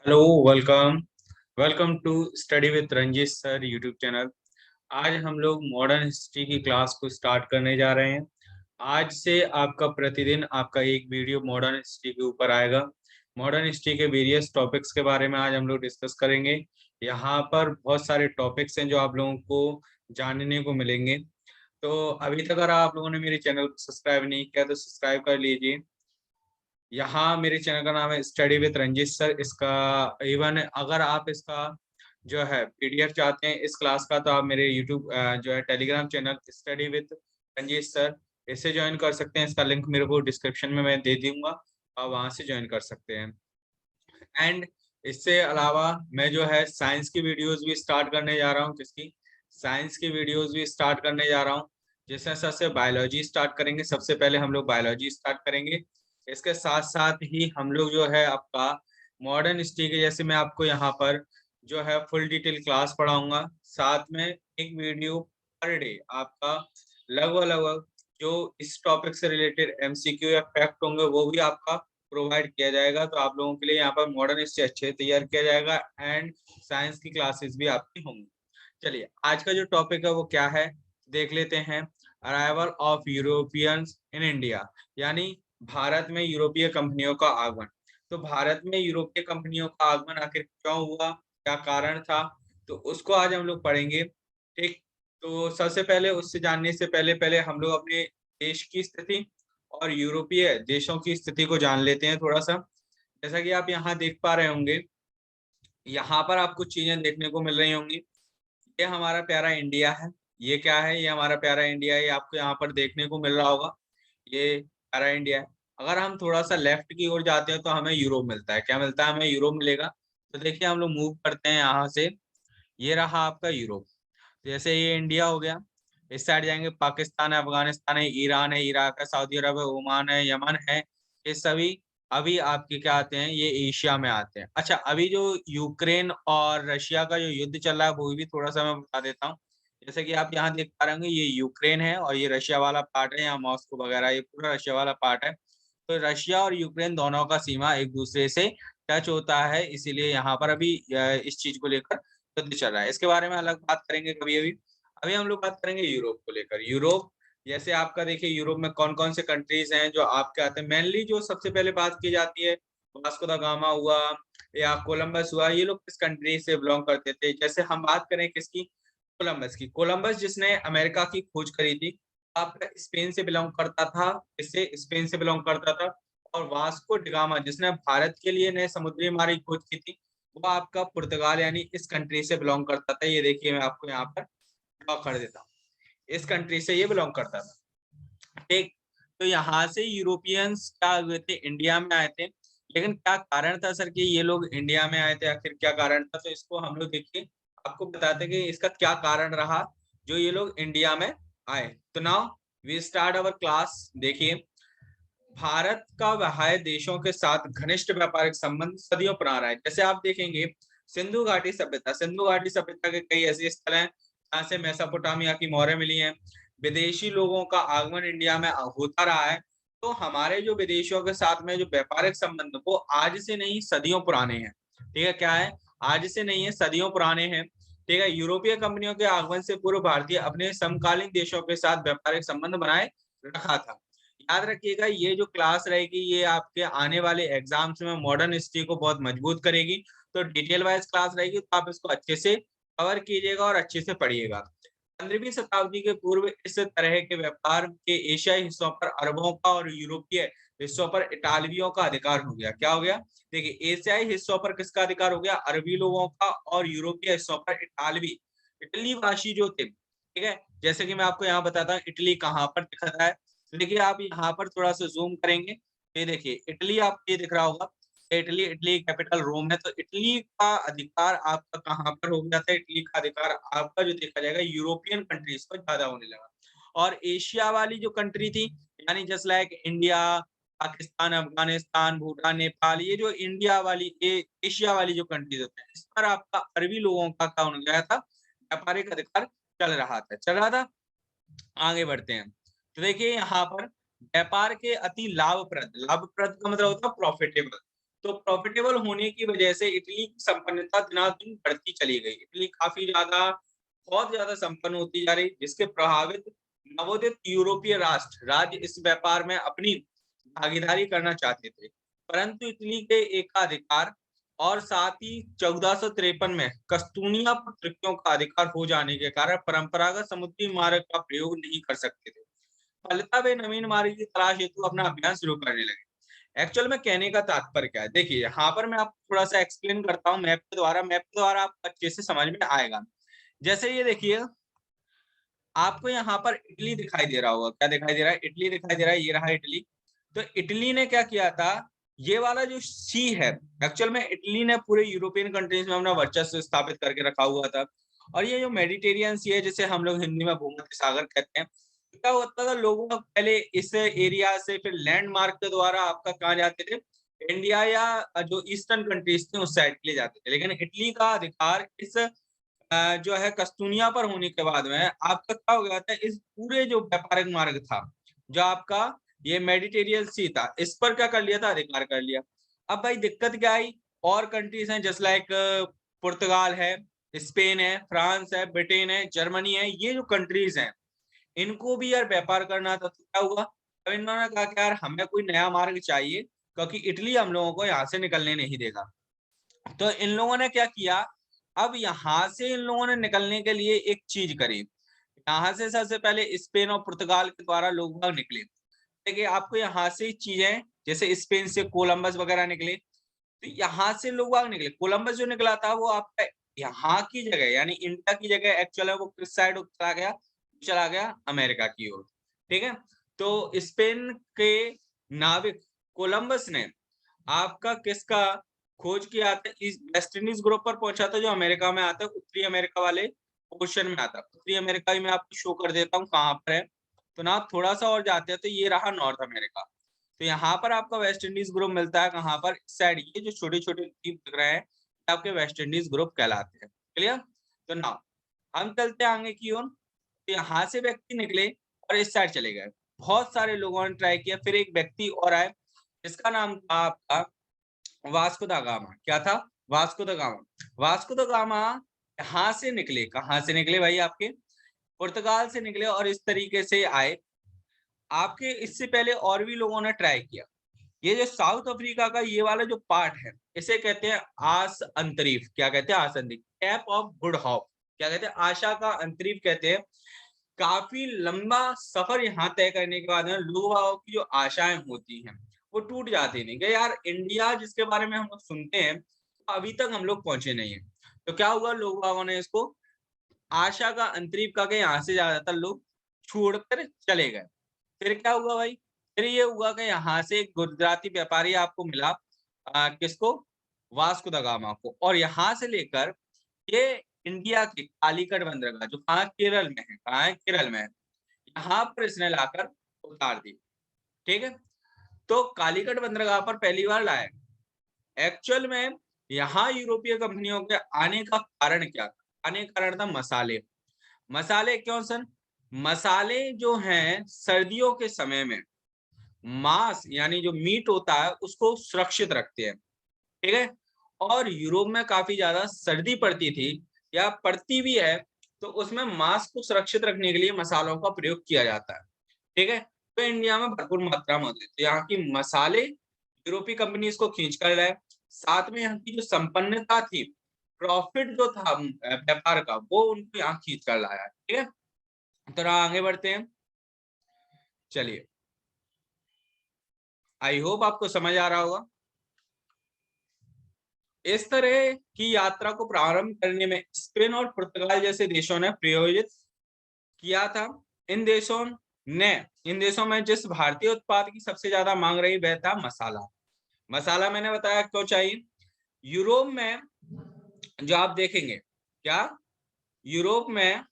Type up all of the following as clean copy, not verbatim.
Hello, welcome welcome to study with Ranjit sir YouTube channel. आज हम लोग मॉडर्न हिस्ट्री की क्लास को स्टार्ट करने जा रहे हैं। आज से आपका प्रतिदिन आपका एक वीडियो मॉडर्न हिस्ट्री के ऊपर आएगा। मॉडर्न हिस्ट्री के वेरियस टॉपिक्स के बारे में आज हम लोग डिस्कस करेंगे। यहाँ पर बहुत सारे टॉपिक्स हैं जो आप लोगों को जानने को मिलेंगे। तो अभी तक अगर आप लोगों ने मेरे चैनल को सब्सक्राइब नहीं किया तो सब्सक्राइब कर लीजिए। यहाँ मेरे चैनल का नाम है स्टडी विद रंजीत सर। इसका इवन अगर आप इसका जो है पीडीएफ चाहते हैं इस क्लास का, तो आप मेरे यूट्यूब जो है Telegram channel study with Ranjit sir, इससे ज्वाइन कर सकते हैं। इसका लिंक मेरे को डिस्क्रिप्शन में मैं दे दूंगा, आप वहां से ज्वाइन कर सकते हैं। एंड इससे अलावा मैं जो है साइंस की वीडियोस भी स्टार्ट करने जा रहा हूँ। किसकी? साइंस की वीडियोस भी स्टार्ट करने जा रहा हूँ। जैसे सबसे बायोलॉजी स्टार्ट करेंगे, सबसे पहले हम लोग बायोलॉजी स्टार्ट करेंगे। इसके साथ साथ ही हम लोग जो है आपका मॉडर्न हिस्ट्री के, जैसे मैं आपको यहाँ पर जो है फुल डिटेल क्लास पढ़ाऊंगा, साथ में एक वीडियो पर डे आपका लगभग लगभग जो इस टॉपिक से रिलेटेड एमसीक्यू या फैक्ट होंगे वो भी आपका प्रोवाइड किया जाएगा। तो आप लोगों के लिए यहाँ पर मॉडर्न हिस्ट्री अच्छे तैयार किया जाएगा एंड साइंस की क्लासेस भी आपकी होंगी। चलिए, आज का जो टॉपिक है वो क्या है देख लेते हैं। Arrival of Europeans in India, यानी भारत में यूरोपीय कंपनियों का आगमन। तो भारत में यूरोपीय कंपनियों का आगमन आखिर क्यों हुआ, क्या कारण था, तो उसको आज हम लोग पढ़ेंगे। ठीक, तो सबसे पहले उससे जानने से पहले पहले हम लोग अपने देश की स्थिति और यूरोपीय देशों की स्थिति को जान लेते हैं थोड़ा सा। जैसा कि आप यहाँ देख पा रहे होंगे, यहाँ पर आपको चीजें देखने को मिल रही होंगी। ये हमारा प्यारा इंडिया है। ये क्या है? ये हमारा प्यारा इंडिया है। ये आपको यहाँ पर देखने को मिल रहा होगा, ये प्यारा इंडिया है। अगर हम थोड़ा सा लेफ्ट की ओर जाते हैं तो हमें यूरोप मिलता है। क्या मिलता है? हमें यूरोप मिलेगा। तो देखिए, हम लोग मूव करते हैं यहाँ से। ये रहा आपका यूरोप। जैसे ये इंडिया हो गया, इस साइड जाएंगे पाकिस्तान है, अफगानिस्तान है, ईरान है, इराक है, सऊदी अरब है, ओमान है, यमन है। ये सभी अभी आपके क्या आते हैं? ये एशिया में आते हैं। अच्छा, अभी जो यूक्रेन और रशिया का जो युद्ध चल रहा है वो भी थोड़ा सा मैं बता देता हूँ। जैसे कि आप यहाँ देख पा रहे होंगे, ये यूक्रेन है और ये रशिया वाला पार्ट है, यहाँ मॉस्को वगैरह ये पूरा रशिया वाला पार्ट है। तो रशिया और यूक्रेन दोनों का सीमा एक दूसरे से टच होता है, इसीलिए यहाँ पर अभी इस चीज को लेकर युद्ध चल रहा है। इसके बारे में अलग बात करेंगे कभी। अभी अभी हम लोग बात करेंगे यूरोप को लेकर। यूरोप, जैसे आपका देखिए यूरोप में कौन कौन से कंट्रीज हैं जो आपके आते हैं। मेनली जो सबसे पहले बात की जाती है, वास्को दा गामा हुआ या कोलंबस हुआ, ये लोग किस कंट्री से बिलोंग करते थे? जैसे हम बात करें किसकी? कोलंबस की। कोलंबस जिसने अमेरिका की खोज करी थी, आपका स्पेन से बिलोंग करता था। इससे स्पेन से बिलोंग करता था। और वास्को डिगामा जिसने भारत के लिए नए समुद्री मार्ग की खोज की थी, वो आपका पुर्तगाल यानी इस कंट्री से बिलोंग करता था। ये देखिए, मैं आपको यहाँ पर ड्रॉ कर देता हूँ। इस कंट्री से ये बिलोंग करता था। ठीक, तो यहाँ से यूरोपियंस क्या हुए थे? इंडिया में आए थे। लेकिन क्या कारण था सर कि ये लोग इंडिया में आए थे? आखिर क्या कारण था? तो इसको हम लोग देखिए, आपको बताते हैं कि इसका क्या कारण रहा जो ये लोग इंडिया में आए। तो now we start our class. देखिए, भारत का बाह्य देशों के साथ घनिष्ठ व्यापारिक संबंध सदियों पुराना रहा है। जैसे आप देखेंगे, सिंधु घाटी सभ्यता, सिंधु घाटी सभ्यता के कई ऐसे स्थल हैं जहाँ से मेसोपोटामिया की मोहरें मिली हैं। विदेशी लोगों का आगमन इंडिया में होता रहा है। तो हमारे जो विदेशियों के साथ में जो व्यापारिक संबंध वो आज से नहीं सदियों पुराने हैं। ठीक है, क्या है? आज से नहीं है, सदियों पुराने हैं। ठीक है, यूरोपीय कंपनियों के आगमन से पूर्व भारतीय अपने समकालीन देशों के साथ व्यापारिक संबंध बनाए रखा था। याद रखिएगा, ये जो क्लास रहेगी ये आपके आने वाले एग्जाम्स में मॉडर्न हिस्ट्री को बहुत मजबूत करेगी। तो डिटेल वाइज क्लास रहेगी, तो आप इसको अच्छे से कवर कीजिएगा और अच्छे से पढ़िएगा। 15वीं शताब्दी के पूर्व इस तरह के व्यापार के एशियाई हिस्सों पर अरबों का और यूरोपीय हिस्सों पर इटालवियों का अधिकार हो गया। क्या हो गया? देखिए, एशियाई हिस्सों पर किसका अधिकार हो गया? अरबी लोगों का। और यूरोपीय हिस्सों पर इटालवी, इटली वासी जो थे। ठीक है, जैसे कि मैं आपको यहाँ बताता हूँ इटली कहाँ पर दिख रहा है। तो देखिए, आप यहाँ पर थोड़ा सा जूम करेंगे, ये देखिए इटली आपको ये दिख रहा होगा। इटली, इटली कैपिटल रोम है। तो इटली का अधिकार आपका कहाँ पर हो गया था? इटली का अधिकार आपका जो देखा जाएगा यूरोपियन कंट्रीज पर ज्यादा होने लगा। और एशिया वाली जो कंट्री थी, यानी just like India, Pakistan, Afghanistan, Bhutan, Nepal, ये जो इंडिया वाली एशिया वाली जो कंट्रीज होते हैं, इस पर आपका अरबी लोगों का क्या होने गया था? व्यापारिक अधिकार चल रहा था। आगे बढ़ते हैं। तो देखिए, यहाँ पर व्यापार के अति लाभप्रद, लाभप्रद का मतलब होता है प्रॉफिटेबल। तो प्रॉफिटेबल होने की वजह से इटली की संपन्नता दिनादिन बढ़ती चली गई। इटली काफी ज्यादा, बहुत ज्यादा संपन्न होती जा रही, जिसके प्रभावित नवोदित यूरोपीय राज्य इस व्यापार में अपनी भागीदारी करना चाहते थे, परंतु इटली के एकाधिकार और साथ ही 1453 में कस्तूनिया पर तुर्कियों का अधिकार हो जाने के कारण परंपरागत समुद्री मार्ग का प्रयोग नहीं कर सकते थे। फलतः वे नवीन मार्ग की तलाश हेतु अपना अभियान शुरू करने लगे। एक्चुअल में कहने का तात्पर्य क्या है, देखिए यहाँ पर मैं आपको थोड़ा सा एक्सप्लेन करता हूँ मैप के द्वारा आपको अच्छे से समझ में आएगा। जैसे ये देखिए, आपको यहाँ पर इटली दिखाई दे रहा होगा, क्या दिखाई दे रहा है, इटली दिखाई दे रहा है, ये रहा इटली। तो इटली ने क्या किया था, ये वाला जो सी है, एक्चुअल में इटली ने पूरे यूरोपियन कंट्रीज में अपना वर्चस्व स्थापित करके रखा हुआ था। और ये जो मेडिटेरियन सी है, जिसे हम लोग हिंदी में भूमध्य सागर कहते हैं, क्या होता था, लोगों का पहले इस एरिया से फिर लैंडमार्क के द्वारा आपका कहाँ जाते थे, इंडिया या जो ईस्टर्न कंट्रीज थे उस साइड के लिए जाते थे। लेकिन इटली का अधिकार इस जो है कस्तूनिया पर होने के बाद में आपका क्या हो गया था, इस पूरे जो व्यापारिक मार्ग था, जो आपका ये मेडिटेरियन सी था, इस पर क्या कर लिया था, अधिकार कर लिया। अब भाई दिक्कत क्या आई, और कंट्रीज हैं जस्ट लाइक पुर्तगाल है, स्पेन है, फ्रांस है, ब्रिटेन है, जर्मनी है, ये जो कंट्रीज हैं इनको भी यार व्यापार करना था। तो क्या हुआ, अब इन्होंने कहा कि यार हमें कोई नया मार्ग चाहिए, क्योंकि इटली हम लोगों को यहाँ से निकलने नहीं देगा। तो इन लोगों ने क्या किया, अब यहाँ से इन लोगों ने निकलने के लिए एक चीज करी। यहाँ से सबसे पहले स्पेन और पुर्तगाल के द्वारा लोग बाग निकले। देखिए आपको यहाँ से चीजें, जैसे स्पेन से कोलंबस वगैरह निकले, तो यहाँ से लोग बाग निकले। कोलंबस जो निकला था वो आपका यहाँ की जगह यानी इंडिया की जगह एक्चुअल है वो किस साइड चला गया अमेरिका की ओर। ठीक है, तो स्पेन के नाविक कोलंबस ने आपका किसका खोज किया था, इस वेस्ट इंडीज ग्रुप पर पहुंचा था, जो अमेरिका में आता है, उत्तरी अमेरिका वाले पोर्शन में आता है। उत्तरी अमेरिका ही मैं आपको शो कर देता हूँ कहाँ पर है। तो ना आप थोड़ा सा और जाते हैं तो ये रहा नॉर्थ अमेरिका। तो यहाँ पर आपका वेस्ट इंडीज ग्रुप मिलता है कहाँ पर, इस साइड, ये जो छोटे छोटे द्वीप दिख रहे हैं आपके वेस्ट इंडीज ग्रुप कहलाते हैं। क्लियर, तो ना हम चलते हैं आगे की ओर। तो यहाँ से व्यक्ति निकले और इस साइड चले गए। बहुत सारे लोगों ने ट्राई किया, फिर एक व्यक्ति और आए, इसका नाम था आपका वास्को दा गामा। क्या था, वास्को दा गामा। वास्को दा गामा यहाँ से निकले, कहाँ से निकले भाई, आपके पुर्तगाल से निकले और इस तरीके से आए। आपके इससे पहले और भी लोगों ने ट्राई किया। ये जो साउथ अफ्रीका का ये वाला जो पार्ट है, इसे कहते हैं आस अंतरीफ। क्या कहते हैं, आस अंतरीफ, कैप ऑफ गुड होप, क्या कहते हैं, आशा का अंतरीफ कहते हैं। काफी लंबा सफर यहाँ तय करने के बाद लोगों की जो आशाएं होती हैं वो टूट जाती नहीं कि यार इंडिया जिसके बारे में हम लोग सुनते हैं अभी तक हम लोग पहुंचे नहीं है। तो क्या हुआ, लोगों ने इसको आशा का अंतरीप का के यहाँ से ज्यादातर लोग छोड़कर चले गए। फिर क्या हुआ भाई, फिर ये हुआ कि यहाँ से एक गुजराती व्यापारी आपको मिला, किसको, वास्को दा गामा को, और यहाँ से लेकर ये इंडिया के कालीकट बंदरगाह, जो कहाँ केरल में है, कहाँ है, केरल में है, यहाँ पर इसने लाकर उतार दी। ठीक है, तो कालीकट बंदरगाह पर पहली बार लाया। एक्चुअल में यहाँ यूरोपीय कंपनियों के आने का कारण क्या था, आने का कारण था मसाले। मसाले क्यों सर, मसाले जो हैं सर्दियों के समय में मांस यानी जो मीट होता है उसको सुरक्षित रखते हैं। ठीक है, और यूरोप में काफी ज्यादा सर्दी पड़ती थी या पड़ती भी है, तो उसमें मांस को सुरक्षित रखने के लिए मसालों का प्रयोग किया जाता है। ठीक है, तो इंडिया में भरपूर मात्रा में होते हैं, तो यहाँ की मसाले यूरोपीय कंपनी इसको खींच कर लाए। साथ में यहाँ की जो संपन्नता थी, प्रॉफिट जो था व्यापार का, वो उनको यहाँ खींच कर लाया। ठीक है, तो आगे बढ़ते हैं। चलिए, आई होप आपको समझ आ रहा होगा। इस तरह की यात्रा को प्रारंभ करने में स्पेन और पुर्तगाल जैसे देशों ने प्रायोजित किया था। इन देशों में जिस भारतीय उत्पाद की सबसे ज्यादा मांग रही वह था मसाला। मसाला मैंने बताया क्यों चाहिए। यूरोप में जो आप देखेंगे, क्या, यूरोप में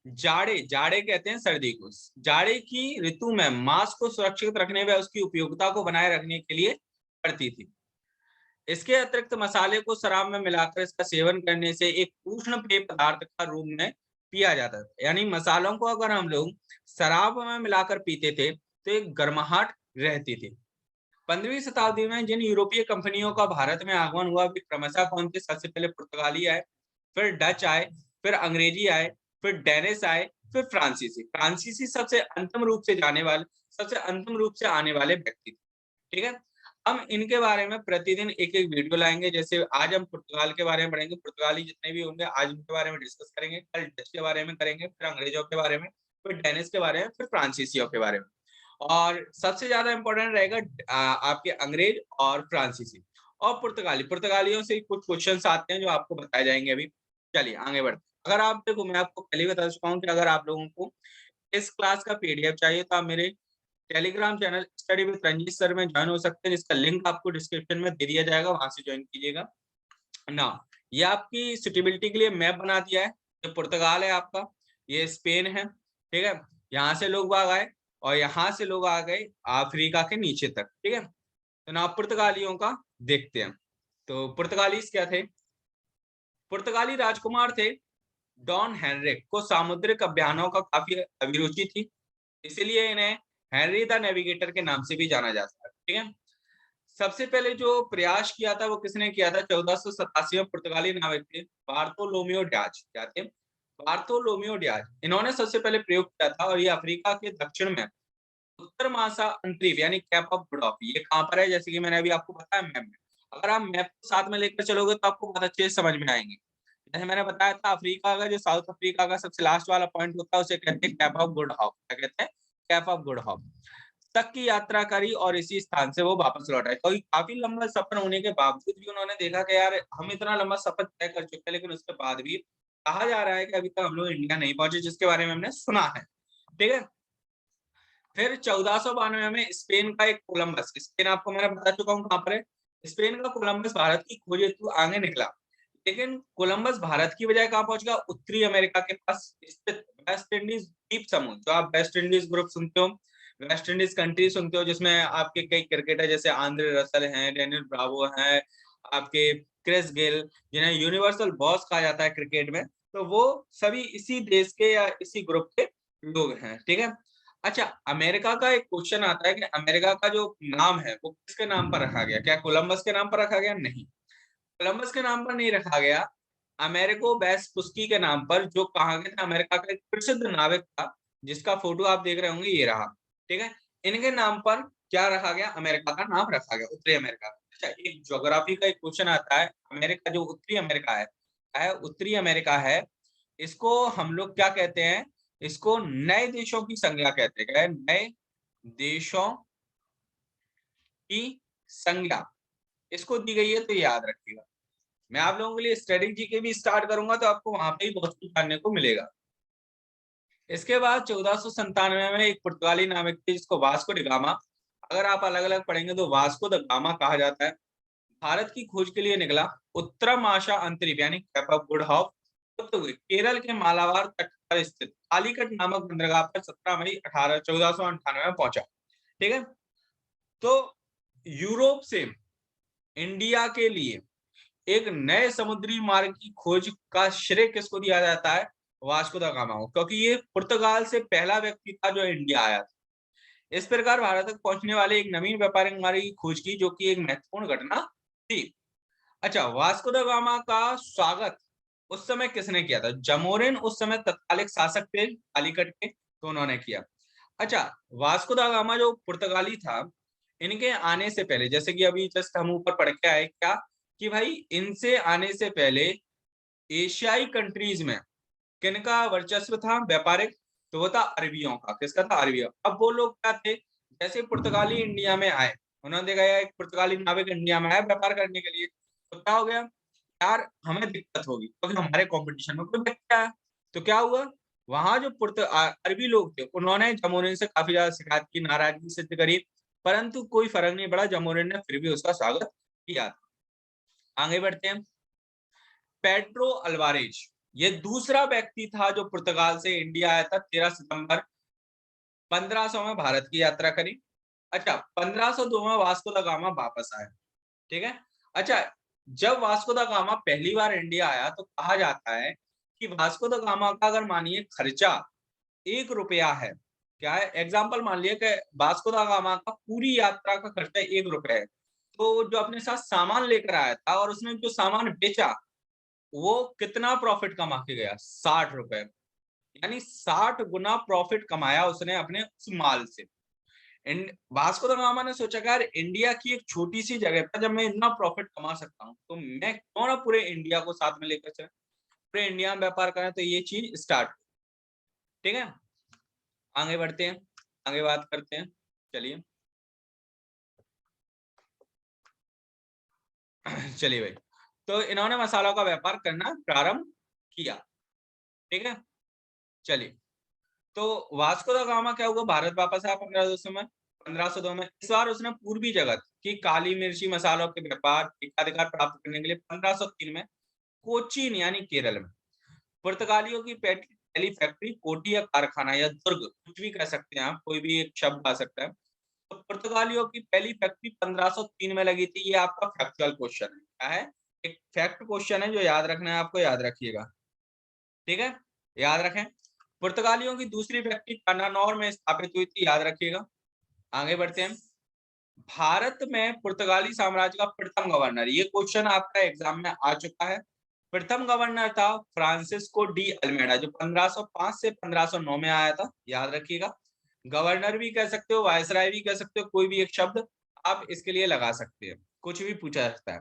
जाड़े, जाड़े कहते हैं सर्दी को, जाड़े की ऋतु में मांस को सुरक्षित रखने व उसकी उपयोगिता को बनाए रखने के लिए पड़ती थी। इसके अतिरिक्त मसाले को शराब में मिलाकर इसका सेवन करने से एक उष्ण पेय पदार्थ का रूप में पिया जाता था। यानी मसालों को अगर हम लोग शराब में मिलाकर पीते थे तो एक गर्माहट रहती थी। 15वीं शताब्दी में जिन यूरोपीय कंपनियों का भारत में आगमन हुआ वे क्रमशः कौन थे? सबसे पहले पुर्तगाली आए, फिर डच आए, फिर अंग्रेजी आए, फिर डेनिश आए, फिर फ्रांसीसी। फ्रांसीसी सबसे अंतिम रूप से आने वाले व्यक्ति थे। ठीक है? हम इनके बारे में प्रतिदिन एक-एक वीडियो लाएँगे। जैसे आज हम पुर्तगाल के बारे में पढ़ेंगे, पुर्तगाली जितने भी होंगे आज उनके बारे में डिस्कस करेंगे, कल डच के बारे में करेंगे, फिर अंग्रेजों के बारे में, फिर डेनिश के बारे में, फिर फ्रांसीसियों के बारे में। और सबसे ज़्यादा इम्पोर्टेंट रहेगा आपके अंग्रेज और फ्रांसीसी और पुर्तगाली। पुर्तगालियों से कुछ क्वेश्चन्स आते हैं जो आपको बताए जाएँगे अभी। चलिए आगे बढ़ते हैं। अगर आप देखो मैं आपको पहले ही बता चुका हूँ कि अगर आप लोगों को इस क्लास का पीडीएफ चाहिए तो आप मेरे Telegram channel study with Ranjit sir में जॉइन हो सकते हैं, जिसका लिंक आपको डिस्क्रिप्शन में दे दिया जाएगा, वहां से ज्वाइन कीजिएगा ना। ये आपकी सुटेबिलिटी के लिए मैप बना दिया है। ये पुर्तगाल है आपका, ये स्पेन है, ठीक है। यहाँ से लोग बाग आए और यहाँ से लोग आ गए अफ्रीका के नीचे तक, ठीक है। तो ना पुर्तगालियों का देखते हैं। तो पुर्तगालीस क्या थे? पुर्तगाली राजकुमार थे डॉन हेनरिक को सामुद्रिक अभियानों का काफी अभिरुचि थी, इसीलिए इन्हें हेनरी द नेविगेटर के नाम से भी जाना जाता है, ठीक है। सबसे पहले जो प्रयास किया था वो किसने किया था? 1487 में पुर्तगाली नाविक थे बार्थोलोमियो डियाज। क्या थे? Bartolomeu Diaz. इन्होंने सबसे पहले प्रयोग किया था और ये अफ्रीका के दक्षिण में उत्तर महासा अंतरीप यानी कैप ऑफ गुड होप, ये कहाँ पर है? जैसे कि मैंने अभी आपको बताया मैप में। अगर आप मैप को साथ में लेकर चलोगे तो आपको बहुत अच्छे से समझ में आएंगे। जैसे मैंने बताया था अफ्रीका का जो साउथ अफ्रीका का सबसे लास्ट वाला पॉइंट होता है उसे कहते हैं कैप ऑफ गुड होप। क्या कहते हैं? कैप ऑफ गुड होप तक की यात्रा करी और इसी स्थान से वो वापस लौट आए। तो काफी लंबा सफर होने के बावजूद भी उन्होंने देखा कि यार हम इतना लंबा सफर तय कर चुके हैं, लेकिन उसके बाद भी कहा जा रहा है कि अभी तक हम लोग इंडिया नहीं पहुंचे, जिसके बारे में हमने सुना है, ठीक है। फिर 1492 में स्पेन का एक कोलंबस, स्पेन आपको मैंने बता चुका हूँ कहाँ पर है। स्पेन का कोलंबस भारत की खोज हेतु आगे निकला, लेकिन कोलंबस भारत की बजाय कहाँ पहुंच गया? उत्तरी अमेरिका के पास स्थित वेस्ट इंडीज द्वीप समूह, जो आप वेस्ट इंडीज ग्रुप सुनते हो, वेस्ट इंडीज कंट्री सुनते हो, जिसमें आपके कई क्रिकेटर जैसे आंद्रे रसल हैं, डेनियल ब्रावो हैं, आपके क्रिस गेल, जिन्हें यूनिवर्सल बॉस कहा जाता है क्रिकेट में, तो वो सभी इसी देश के या इसी ग्रुप के लोग हैं, ठीक है। अच्छा, अमेरिका का एक क्वेश्चन आता है कि अमेरिका का जो नाम है वो किसके नाम पर रखा गया? क्या कोलंबस के नाम पर रखा गया? नहीं, कोलंबस के नाम पर नहीं रखा गया। अमेरिको वेस्पुस्की के नाम पर, जो कहा गया था अमेरिका का एक प्रसिद्ध नाविक था, जिसका फोटो आप देख रहे होंगे, ये रहा, ठीक है। इनके नाम पर क्या रखा गया? अमेरिका का नाम रखा गया, उत्तरी अमेरिका। अच्छा, एक ज्योग्राफी का एक क्वेश्चन आता है, अमेरिका जो उत्तरी अमेरिका है उत्तरी अमेरिका है, इसको हम लोग क्या कहते हैं? इसको नए देशों की संज्ञा कहते हैं। क्या है? नए देशों की संज्ञा इसको दी गई है, तो ये याद रखिएगा। मैं आप लोगों के लिए स्ट्रेटेजी के भी स्टार्ट करूंगा तो आपको वहां पे ही बहुत कुछ जानने को मिलेगा। इसके बाद 1497 में एक पुर्तगाली नाविक थे जिसको वास्को डी गामा, अगर आप अलग अलग पढ़ेंगे तो वास्को द गामा कहा जाता है, भारत की खोज के लिए निकला। उत्तरम आशा अंतरिक्ष यानी कैप ऑफ गुड होप होते हुए केरल के मालाबार तट पर स्थित कालीकट नामक बंदरगाह पर 17 मई 1498 में पहुंचा, ठीक है। तो यूरोप से इंडिया के लिए एक नए समुद्री मार्ग की खोज का श्रेय किसको दिया जाता है? वास्को द गामा को, क्योंकि ये पुर्तगाल से पहला व्यक्ति था जो इंडिया आया था। इस प्रकार भारत तक पहुंचने वाले एक नवीन व्यापारिक मार्ग की खोज की, जो कि एक महत्वपूर्ण घटना थी। अच्छा, वास्को द गामा का स्वागत उस समय किसने किया था? जमोरिन उस समय तत्कालिक शासक थे कालीकट के, तो उन्होंने किया। अच्छा, वास्को द गामा जो पुर्तगाली था, इनके आने से पहले, जैसे कि अभी जस्ट हम ऊपर पढ़ के आए क्या कि भाई इनसे आने से पहले एशियाई कंट्रीज में किनका वर्चस्व था व्यापारिक? तो वो था अरबियों का। किसका था? अरबियों। अब वो लोग क्या थे? जैसे पुर्तगाली इंडिया में आए, उन्होंने देखा यार एक पुर्तगाली नाविक इंडिया में आया व्यापार करने के लिए, तो क्या हो गया यार, हमें दिक्कत होगी क्योंकि हमारे कंपटीशन में कोई व्यक्ति आया। तो क्या हुआ, वहां जो अरबी लोग थे उन्होंने जमोरिन से काफी ज्यादा शिकायत की, नाराजगी सिद्ध करी, परंतु कोई फर्क नहीं पड़ा, जमोरिन ने फिर भी उसका स्वागत किया था। आगे बढ़ते हैं। पेड्रो अल्वारेज, ये दूसरा व्यक्ति था जो पुर्तगाल से इंडिया आया था। 13 सितंबर 1500 में भारत की यात्रा करी। अच्छा, 1502 में वास्को द गामा वापस आया, ठीक है। अच्छा, जब वास्को द गामा पहली बार इंडिया आया तो कहा जाता है कि वास्को द गामा का अगर मानिए खर्चा 1 रुपया है, क्या है, एग्जाम्पल मान लिया कि वास्को दा गामा का पूरी यात्रा का खर्चा 1 रुपए है, तो जो अपने साथ सामान लेकर आया था और उसने जो सामान बेचा, वो कितना प्रॉफिट कमा के गया, 60 रुपए। यानी 60 गुना प्रॉफिट कमाया उसने अपने उस माल से। वास्को द गामा ने सोचा कि यार इंडिया की एक छोटी सी जगह पर जब मैं इतना प्रॉफिट कमा सकता हूँ, तो मैं क्यों ना पूरे इंडिया को साथ में लेकर चले, पूरे इंडिया में व्यापार करें। तो ये चीज स्टार्ट, ठीक है। आगे बढ़ते हैं, आगे बात करते हैं, चलिए। चलिए भाई, तो इन्होंने मसालों का व्यापार करना प्रारंभ किया, ठीक है। चलिए, तो वास्को द गामा क्या हुआ, भारत वापस आया 1502 में। इस बार उसने पूर्वी जगत की काली मिर्ची मसालों के व्यापार एकाधिकार प्राप्त करने के लिए 1503 में कोचीन यानी केरल में पुर्तगालियों की पहली फैक्ट्री, कोठी या कारखाना या दुर्ग, कुछ भी कह सकते हैं आप, कोई भी एक शब्द आ सकता है। तो पुर्तगालियों की पहली फैक्ट्री 1503 में लगी थी। ये आपका फैक्चुअल क्वेश्चन है, क्या है, एक फैक्ट क्वेश्चन है जो याद रखना है आपको, याद रखिएगा, ठीक है, याद रखें। पुर्तगालियों की दूसरी फैक्ट्री कन्नानौर में स्थापित हुई थी, याद रखिएगा। आगे बढ़ते हैं। भारत में पुर्तगाली साम्राज्य का प्रथम गवर्नर, ये क्वेश्चन आपका एग्जाम में आ चुका है। प्रथम गवर्नर था फ्रांसिस्को डी अल्मेडा, जो 1505 से 1509 में आया था, याद रखिएगा। गवर्नर भी कह सकते हो, वायसराय भी कह सकते हो, कोई भी एक शब्द आप इसके लिए लगा सकते हैं, कुछ भी पूछा जाता है।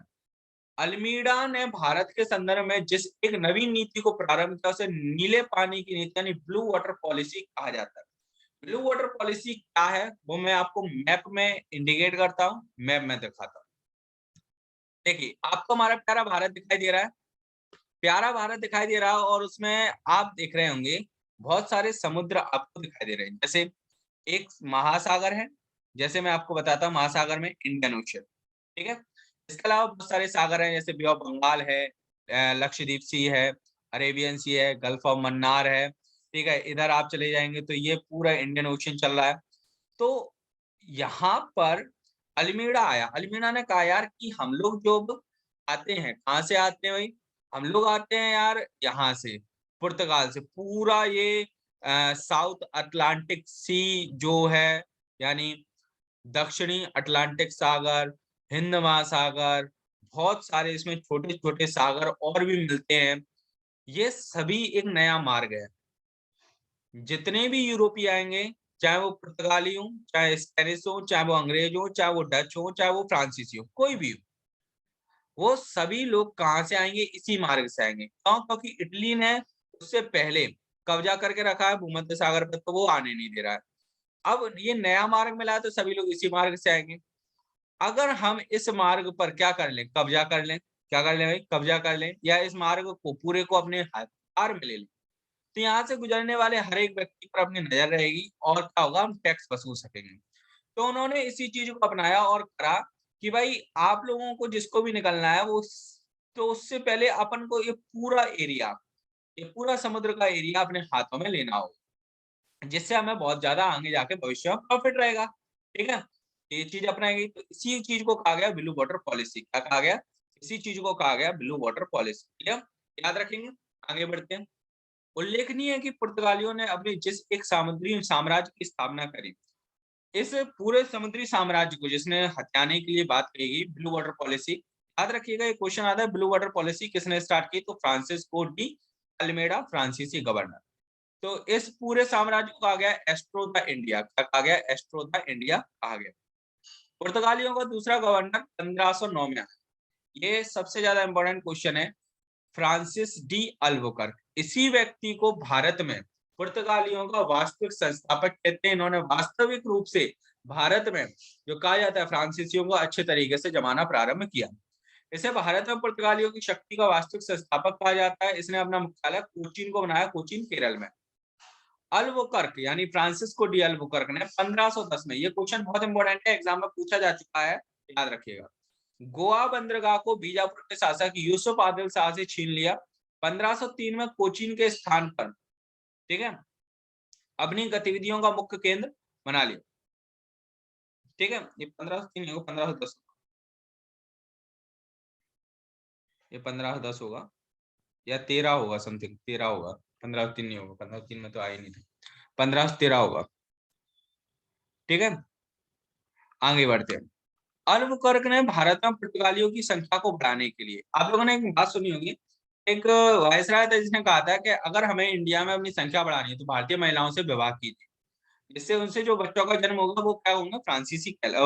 अल्मीडा ने भारत के संदर्भ में जिस एक नवीन नीति को प्रारंभ किया, उसे नीले पानी की नीति यानी ब्लू वाटर पॉलिसी कहा जाता है। ब्लू वाटर पॉलिसी क्या है वो मैं आपको मैप में इंडिकेट करता हूँ, मैप में दिखाता हूँ। देखिए, आपको हमारा प्यारा भारत दिखाई दे रहा है, प्यारा भारत दिखाई दे रहा है, और उसमें आप देख रहे होंगे बहुत सारे समुद्र आपको दिखाई दे रहे हैं। जैसे एक महासागर है, जैसे मैं आपको बताता हूँ, महासागर में इंडियन ओशन, ठीक है। इसके अलावा बहुत सारे सागर हैं, जैसे बे ऑफ बंगाल है, लक्षद्वीप सी है, अरेबियन सी है, गल्फ ऑफ मन्नार है, ठीक है। इधर आप चले जाएंगे तो ये पूरा इंडियन ओशन चल रहा है। तो यहाँ पर अल्मीड़ा आया, अल्मीड़ा ने कहा यार कि हम लोग जो आते हैं, कहाँ से आते हैं भाई, हम लोग आते हैं यार यहाँ से, पुर्तगाल से। पूरा ये साउथ अटलांटिक सी जो है, यानी दक्षिणी अटलांटिक सागर, हिंद महासागर, बहुत सारे इसमें छोटे छोटे सागर और भी मिलते हैं। ये सभी एक नया मार्ग है। जितने भी यूरोपीय आएंगे, चाहे वो पुर्तगाली हो, चाहे स्पेनिश हो, चाहे वो अंग्रेज हो, चाहे वो डच हो, चाहे वो फ्रांसीसी हो, कोई भी हो, वो सभी लोग कहाँ से आएंगे, इसी मार्ग से आएंगे। क्यों? क्योंकि इटली ने उससे पहले कब्जा करके रखा है भूमध्य सागर पर, तो वो आने नहीं दे रहा है। अब ये नया मार्ग मिला है तो सभी लोग इसी मार्ग से आएंगे। अगर हम इस मार्ग पर क्या कर लें, कब्जा कर लें, क्या कर लें भाई, कब्जा कर लें, या इस मार्ग को पूरे को अपने हाथ में ले लें, तो यहाँ से गुजरने वाले हर एक व्यक्ति पर अपनी नजर रहेगी, और क्या होगा, हम टैक्स वसूल सकेंगे। तो उन्होंने इसी चीज को अपनाया और करा कि भाई आप लोगों को जिसको भी निकलना है वो, तो उससे पहले अपन को ये पूरा एरिया, ये पूरा समुद्र का एरिया अपने हाथों में लेना होगा, जिससे हमें बहुत ज्यादा आगे जाके भविष्य में प्रॉफिट रहेगा, ठीक है। ये चीज अपनाएगी, तो इसी चीज को कहा गया ब्लू वाटर पॉलिसी। क्या कहा गया, इसी चीज को कहा गया ब्लू वाटर पॉलिसी, क्लियर, याद रखेंगे। आगे बढ़ते हैं। उल्लेखनीय है कि पुर्तगालियों ने अपने जिस एक समुद्री साम्राज्य की स्थापना करी, इस पूरे समुद्री साम्राज्य को जिसने हथियाने के लिए बात कही ब्लू वाटर पॉलिसी, याद रखिएगा ये क्वेश्चन आता है, ब्लू वाटर पॉलिसी किसने स्टार्ट की, तो फ्रांसिस्को डी अल्मेडा, फ्रांसीसी गवर्नर। तो इस पूरे साम्राज्य को कहा गया एस्ट्रो द इंडिया, क्या कहा गया, एस्ट्रो द इंडिया कहा गया। पुर्तगालियों का दूसरा गवर्नर 1509 में आया, ये सबसे ज्यादा इंपॉर्टेंट क्वेश्चन है। फ्रांसिस डी अल्बुकर्क, इसी व्यक्ति को भारत में पुर्तगालियों का वास्तविक संस्थापक कहते हैं। इन्होंने वास्तविक रूप से भारत में, जो कहा जाता है, फ्रांसीसियों को अच्छे तरीके से जमाना प्रारंभ किया। इसे भारत में पुर्तगालियों की शक्ति का वास्तविक संस्थापक कहा जाता है। इसने अपना मुख्यालय कोचीन को बनाया, कोचीन केरल में। अल्बुकर्क यानी फ्रांसिस्को डी अल्बुकर्क ने 1510 में, ये क्वेश्चन बहुत इंपॉर्टेंट है, एग्जाम में पूछा जा चुका है, याद रखिएगा, गोवा बंदरगाह को बीजापुर के शासक यूसुफ आदिल शाह से छीन लिया। 1503 में कोचीन के स्थान पर, ठीक है, अपनी गतिविधियों का मुख्य केंद्र बना लिया, ठीक है। ये 1503 होगा, 1510, ये 1510 होगा या 13 होगा, समथिंग 13 होगा, 1503 नहीं होगा, 1503 में तो आ ही नहीं था, 1513 होगा, ठीक है, आगे बढ़ते हैं। अल्बुकर्क ने भारत में पुर्तगालियों की संख्या को बढ़ाने के लिए, आप लोगों ने एक बात सुनी होगी, एक वायसराय था जिसने कहा था कि अगर हमें इंडिया में अपनी संख्या बढ़ानी है तो भारतीय महिलाओं से विवाह कीजिए, जिससे उनसे जो बच्चों का जन्म होगा वो क्या होंगे,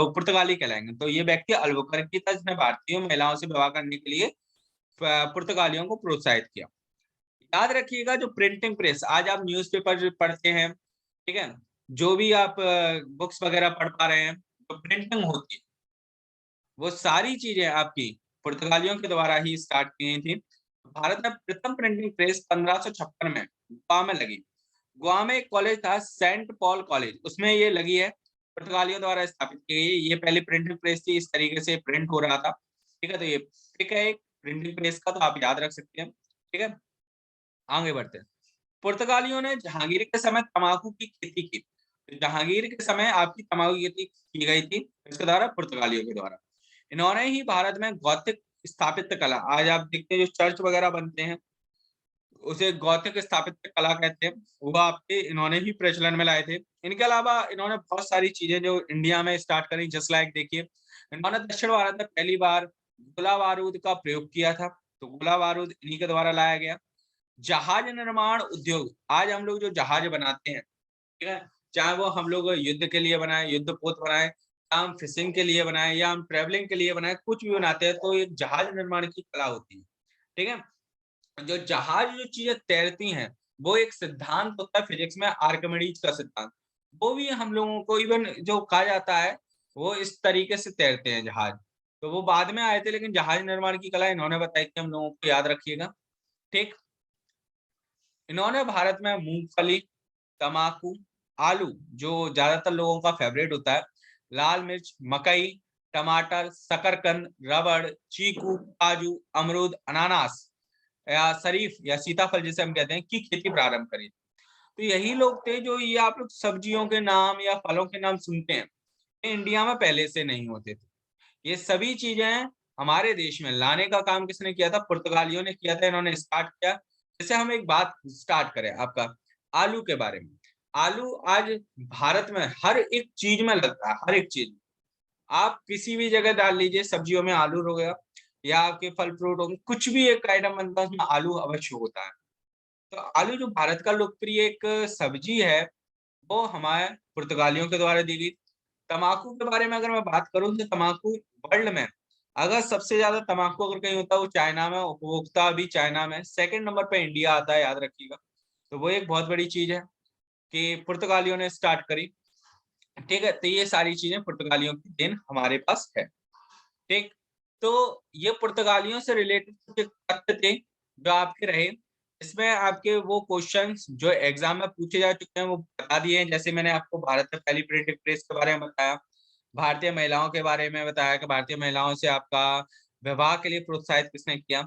पुर्तगाली कहलाएंगे। तो ये व्यक्ति अल्बुकर्क था जिसने भारतीय महिलाओं से विवाह करने के लिए पुर्तगालियों को प्रोत्साहित किया। याद रखिएगा, जो प्रिंटिंग प्रेस, आज आप न्यूज़पेपर पढ़ते हैं, ठीक है, जो भी आप बुक्स वगैरह पढ़ पा रहे हैं, तो प्रिंटिंग होती है, वो सारी चीजें आपकी पुर्तगालियों के द्वारा ही स्टार्ट की गई थी। भारत में प्रथम प्रिंटिंग प्रेस 1556 में गोवा में लगी। गोवा में एक कॉलेज था सेंट पॉल कॉलेज, उसमें ये लगी है, पुर्तगालियों द्वारा स्थापित की गई। ये पहली प्रिंटिंग प्रेस थी, इस तरीके से प्रिंट हो रहा था, ठीक है। तो ये ठीक है एक प्रिंटिंग प्रेस का, तो आप याद रख सकते हैं, ठीक है। आगे बढ़ते हैं। पुर्तगालियों ने जहांगीर के समय तंबाकू की खेती की। तो जहांगीर के समय आपकी तंबाकू की खेती की गई थी, इसके द्वारा, पुर्तगालियों के द्वारा। इन्होंने ही भारत में गौतिक स्थापत्य कला, आज आप देखते हैं जो चर्च वगैरह बनते हैं उसे गौतिक स्थापत्य कला कहते हैं, वो आपके इन्होंने ही प्रचलन में लाए थे। इनके अलावा इन्होंने बहुत सारी चीजें जो इंडिया में स्टार्ट करी, जस्ट लाइक देखिए, इन्होंने दक्षिण भारत में पहली बार गोला बारूद का प्रयोग किया था, तो गोला बारूद इन्हीं के द्वारा लाया गया। जहाज निर्माण उद्योग, आज हम लोग जो जहाज बनाते हैं, ठीक है, चाहे वो हम लोग युद्ध के लिए बनाए, युद्ध पोत बनाए, या हम फिशिंग के लिए बनाए, या हम ट्रेवलिंग के लिए बनाए, कुछ भी बनाते हैं तो एक जहाज निर्माण की कला होती है, ठीक है। जो जहाज जो चीजें तैरती हैं, वो एक सिद्धांत होता है फिजिक्स में, आर्किमिडीज का सिद्धांत, वो भी हम लोगों को इवन जो कहा जाता है, वो इस तरीके से तैरते हैं जहाज। तो वो बाद में आए थे, लेकिन जहाज निर्माण की कला इन्होंने बताई थी, हम लोगों को याद रखिएगा, ठीक। इन्होंने भारत में मूंगफली, तम्बाकू, आलू, जो ज्यादातर लोगों का फेवरेट होता है, लाल मिर्च, मकई, टमाटर, शकरकंद, रबड़, चीकू, काजू, अमरूद, अनानास या शरीफ या सीताफल जिसे हम कहते हैं, की खेती प्रारंभ करी। तो यही लोग थे जो, ये आप लोग सब्जियों के नाम या फलों के नाम सुनते हैं, ये इंडिया में पहले से नहीं होते थे। ये सभी चीजें हमारे देश में लाने का काम किसने किया था, पुर्तगालियों ने किया था, इन्होंने स्टार्ट किया। जैसे हम एक बात स्टार्ट करें आपका आलू के बारे में। आलू आज भारत में हर एक चीज में लगता है, हर एक चीज। आप किसी भी जगह डाल लीजिए, सब्जियों में आलू हो गया, या आपके फल फ्रूट हो गए, कुछ भी एक आइटम बनता है उसमें आलू अवश्य होता है। तो आलू जो भारत का लोकप्रिय एक सब्जी है, वो हमारे पुर्तगालियों के द्वारा दी गई। तम्बाकू के बारे में अगर मैं बात करूं, तो तम्बाकू वर्ल्ड में अगर सबसे ज्यादा तम्बाकू अगर कहीं होता है वो चाइना में, उपभोक्ता भी चाइना में, सेकंड नंबर पे इंडिया आता है, याद रखिएगा। तो वो एक बहुत बड़ी चीज है कि पुर्तगालियों ने स्टार्ट करी, ठीक है। तो ये सारी चीजें पुर्तगालियों की देन हमारे पास है, ठीक। तो ये पुर्तगालियों से रिलेटेड कुछ तथ्य थे जो आपके रहे। इसमें आपके वो क्वेश्चंस जो एग्जाम में पूछे जा चुके हैं वो बता दिए हैं। जैसे मैंने आपको भारत में पहली प्रिंटिंग प्रेस के बारे में बताया, भारतीय महिलाओं के बारे में बताया कि भारतीय महिलाओं से आपका विवाह के लिए प्रोत्साहित किसने किया।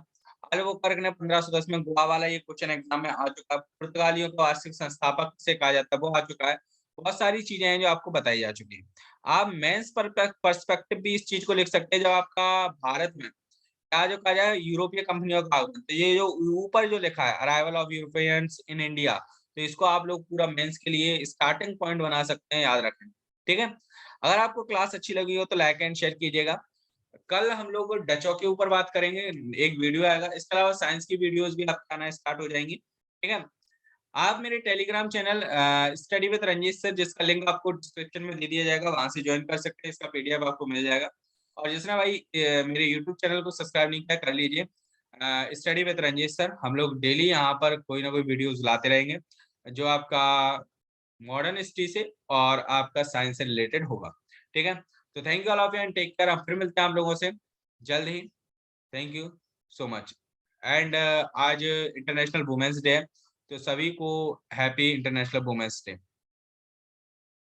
अल्बुकर्क ने 1510 में गोवा वाला, ये क्वेश्चन एग्जाम में आ चुका है। पुर्तगालियों का वार्षिक संस्थापक से कहा जाता है, वो आ चुका है। बहुत सारी चीजें हैं जो आपको बताई जा चुकी है। आप मेंस पर्सपेक्टिव भी इस चीज को लिख सकते हैं, जब आपका भारत में क्या जो कहा जाए यूरोपीय कंपनियों का आगमन, तो ये जो ऊपर जो लिखा है arrival of Europeans in India, तो इसको आप लोग पूरा मेंस के लिए स्टार्टिंग पॉइंट बना सकते हैं, याद रखें, ठीक है। अगर आपको क्लास अच्छी लगी हो तो लाइक एंड शेयर कीजिएगा। कल हम लोग डचों के ऊपर बात करेंगे, एक वीडियो आएगा। इसके अलावा साइंस की वीडियोस भी आपका आना स्टार्ट हो जाएंगी, ठीक है। आप मेरे Telegram channel study with Ranjit sir, जिसका लिंक आपको डिस्क्रिप्शन में दे दिया जाएगा, वहां से ज्वाइन कर सकते हैं, इसका पीडीएफ आपको मिल जाएगा। और जिसने भाई मेरे यूट्यूब चैनल को सब्सक्राइब नहीं किया, कर लीजिए, स्टडी विद रंजीत सर। हम लोग डेली यहाँ पर कोई ना कोई वीडियोस लाते रहेंगे जो आपका मॉडर्न हिस्ट्री से और आपका साइंस से रिलेटेड होगा, ठीक है। तो thank you all of you and take care. हम फिर मिलते हैं आप लोगों से जल्द ही। Thank you so much. And आज इंटरनेशनल वुमेन्स डे है, तो सभी को हैप्पी इंटरनेशनल वुमेन्स डे।